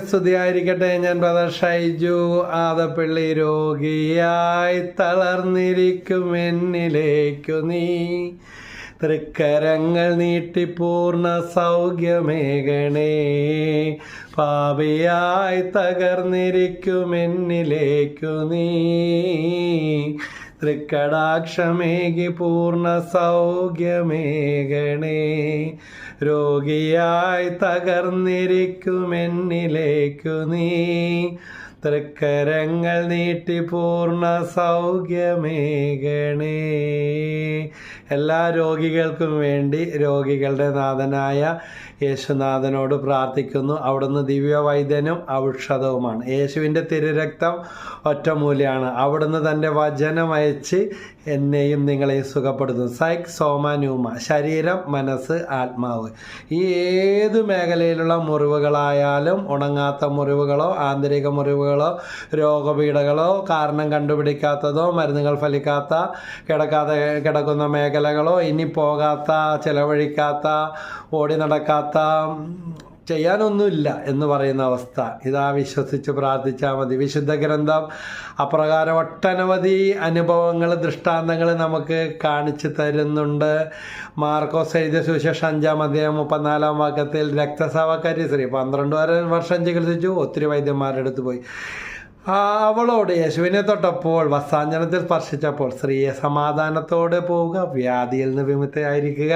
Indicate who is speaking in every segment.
Speaker 1: സ്തുതിയായിരിക്കട്ടെ. ഞാൻ ബ്രദർ ഷൈജു ആദപ്പള്ളി. രോഗിയായി തളർന്നിരിക്കും എന്നിലേക്കു നീ തൃക്കരങ്ങൾ നീട്ടി പൂർണ്ണ സൗഖ്യമേകണേ. പാപിയായി തകർന്നിരിക്കും എന്നിലേക്കു നീ തൃക്കടാക്ഷമേകി പൂർണ്ണ സൗഖ്യമേകണേ. രോഗിയായി തകർന്നിരിക്കും എന്നിലേക്കു നീ തൃക്കരങ്ങൾ നീട്ടി പൂർണ്ണ സൗഖ്യമേകണേ. എല്ലാ രോഗികൾക്കും വേണ്ടി രോഗികളുടെ നാഥനായ യേശുനാഥനോട് പ്രാർത്ഥിക്കുന്നു. അവിടുന്ന് ദിവ്യവൈദ്യനും ഔഷധവുമാണ്. യേശുവിൻ്റെ തിരുരക്തം ഒറ്റമൂലിയാണ്. അവിടുന്ന് തൻ്റെ വചനം അയച്ച് എന്നെയും നിങ്ങളെയും സുഖപ്പെടുത്തുന്നു. സൈക് സോമ ന്യൂമ, ശരീരം, മനസ്സ്, ആത്മാവ്. ഈ ഏത് മേഖലയിലുള്ള മുറിവുകളായാലും, ഉണങ്ങാത്ത മുറിവുകളോ ആന്തരിക മുറിവുകളോ രോഗപീഠകളോ കാരണം കണ്ടുപിടിക്കാത്തതോ മരുന്നുകൾ ഫലിക്കാത്ത കിടക്കുന്ന മേഖലകളോ ഇനി പോകാത്ത ചെലവഴിക്കാത്ത ഓടി നടക്കാത്ത ചെയ്യാനൊന്നുമില്ല എന്ന് പറയുന്ന അവസ്ഥ, ഇതാ വിശ്വസിച്ച് പ്രാർത്ഥിച്ചാൽ മതി. വിശുദ്ധ ഗ്രന്ഥം അപ്രകാരം ഒട്ടനവധി അനുഭവങ്ങൾ, ദൃഷ്ടാന്തങ്ങൾ നമുക്ക് കാണിച്ചു തരുന്നുണ്ട്. മാർക്കോസ് എഴുതിയ സുവിശേഷം 5-ാം അധ്യായം 34-ാം വാക്യത്തിൽ രക്തസ്രാവക്കാരി സ്ത്രീ 12 വർഷം ചികിത്സിച്ചു, ഒത്തിരി വൈദ്യന്മാരുടെ അടുത്ത് പോയി. അവളോട് യേശുവിനെ തൊട്ടപ്പോൾ വസ്ത്രാഞ്ജനത്തിൽ സ്പർശിച്ചപ്പോൾ, സ്ത്രീയെ സമാധാനത്തോടെ പോവുക, വ്യാധിയിൽ നിന്ന് വിമുക്തയായിരിക്കുക.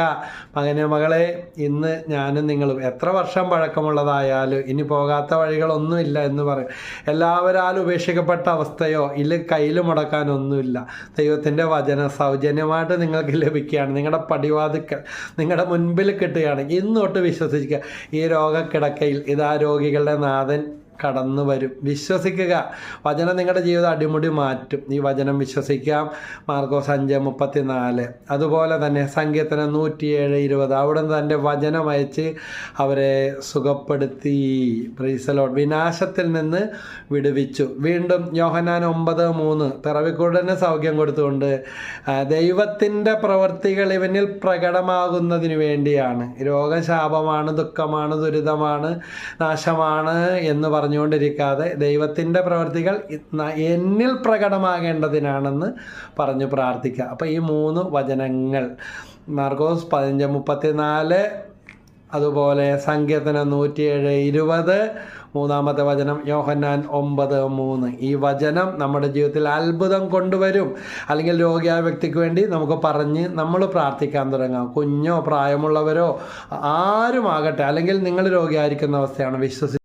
Speaker 1: മകനെ, മകളെ, ഇന്ന് ഞാനും നിങ്ങളും എത്ര വർഷം പഴക്കമുള്ളതായാലും ഇനി പോകാത്ത വഴികളൊന്നുമില്ല എന്ന് പറയും. എല്ലാവരാലും ഉപേക്ഷിക്കപ്പെട്ട അവസ്ഥയോ ഇല്ല, കയ്യിൽ മുടക്കാനൊന്നുമില്ല. ദൈവത്തിൻ്റെ വചനം സൗജന്യമായിട്ട് നിങ്ങൾക്ക് ലഭിക്കുകയാണ്. നിങ്ങളുടെ പടിവാതിക്കൽ, നിങ്ങളുടെ മുൻപിൽ കിട്ടുകയാണ്. ഇന്നോട്ട് വിശ്വസിക്കുക. ഈ രോഗക്കിടക്കയിൽ ഇതാ രോഗികളുടെ നാഥൻ കടന്നു വരും. വിശ്വസിക്കുക. വചനം നിങ്ങളുടെ ജീവിതം അടിമുടി മാറ്റും. ഈ വചനം വിശ്വസിക്കാം. മാർക്കോസ് 5:34. അതുപോലെ തന്നെ സങ്കീർത്തനം 107:20. അവിടുന്ന് തൻ്റെ വചനം അയച്ച് അവരെ സുഖപ്പെടുത്തി. Praise the Lord. വിനാശത്തിൽ നിന്ന് വിടുവിച്ചു. വീണ്ടും യോഹന്നാൻ 9:3. പിറവിക്കുടന് സൗഖ്യം കൊടുത്തുകൊണ്ട് ദൈവത്തിൻ്റെ പ്രവൃത്തികൾ ഇവനിൽ പ്രകടമാകുന്നതിന് വേണ്ടിയാണ്. രോഗം ശാപമാണ്, ദുഃഖമാണ്, ദുരിതമാണ്, നാശമാണ് എന്ന് പറഞ്ഞുകൊണ്ടിരിക്കാതെ ദൈവത്തിൻ്റെ പ്രവൃത്തികൾ എന്നിൽ പ്രകടമാകേണ്ടതിനാണെന്ന് പറഞ്ഞു പ്രാർത്ഥിക്കുക. അപ്പോൾ ഈ 3 വചനങ്ങൾ മാർക്കോസ് 15:34, അതുപോലെ സങ്കീർത്തനം 107:20, മൂന്നാമത്തെ വചനം യോഹന്നാൻ 9:3. ഈ വചനം നമ്മുടെ ജീവിതത്തിൽ അത്ഭുതം കൊണ്ടുവരും. അല്ലെങ്കിൽ രോഗിയായ വ്യക്തിക്ക് വേണ്ടി നമുക്ക് പറഞ്ഞ് നമ്മൾ പ്രാർത്ഥിക്കാൻ തുടങ്ങാം. കുഞ്ഞോ പ്രായമുള്ളവരോ ആരുമാകട്ടെ, അല്ലെങ്കിൽ നിങ്ങൾ രോഗിയായിരിക്കുന്ന അവസ്ഥയാണ്, വിശ്വസിച്ച്